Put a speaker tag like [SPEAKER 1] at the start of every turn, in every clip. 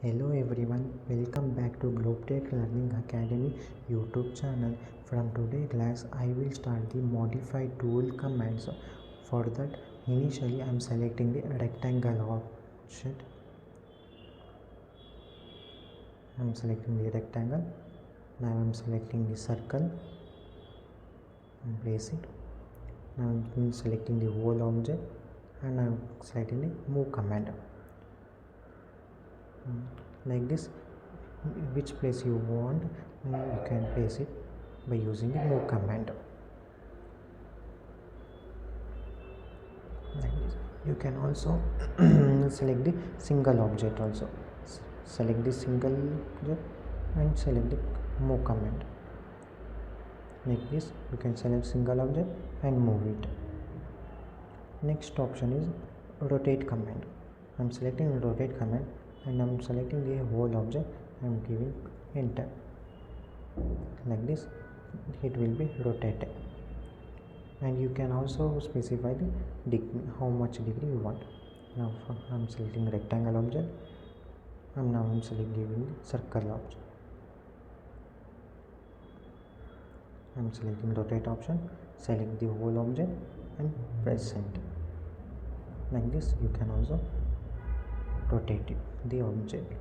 [SPEAKER 1] Hello everyone, welcome back to GlobeTech Learning Academy YouTube channel. From today class, I will start the modify tool commands. For that, initially I am selecting the rectangle object. I am selecting the rectangle. Now I am selecting the circle and place it. Now I am selecting the whole object and I am selecting the move command. Like this, which place you want, you can place it by using the move command. Like this. You can also select the single object also. Select the single object and select the move command. Like this, you can select single object and move it. Next option is rotate command. I am selecting rotate command and I am selecting the whole object. I am giving enter. Like this, it will be rotated. And you can also specify the degree, how much degree you want. Now I am selecting rectangle object and now I am selecting the circle object. I am selecting rotate option, select the whole object and press enter. Like this, you can also rotate it, the object.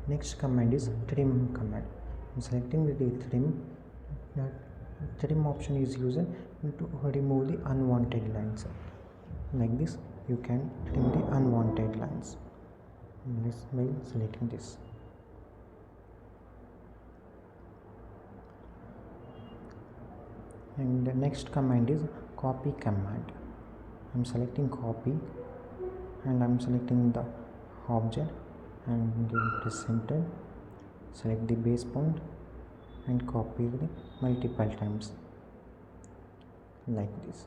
[SPEAKER 1] Next command is trim command. I'm selecting the trim. Trim option is used to remove the unwanted lines. Like this, you can trim the unwanted lines by selecting this. And the next command is copy command. I'm selecting copy and I'm selecting the object and press enter. Select the base point and copy it multiple times like this.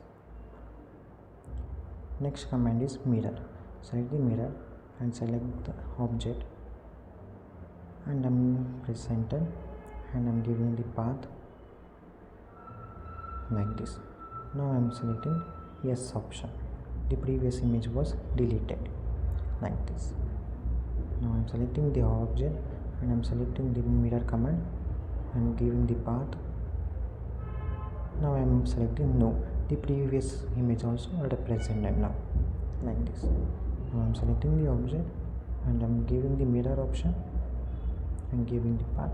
[SPEAKER 1] Next command is mirror. Select the mirror and select the object and I'm press enter and I'm giving the path like this. Now I am selecting yes option. The previous image was deleted like this. Now I am selecting the object and I am selecting the mirror command and giving the path. Now I am selecting no. The previous image also represented now like this. Now I am selecting the object and I am giving the mirror option and giving the path.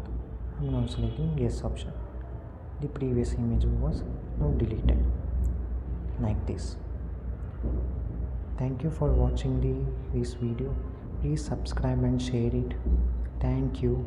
[SPEAKER 1] I am now selecting yes option. The previous image was now deleted like this. Thank you for watching this video. Please subscribe and share it. Thank you.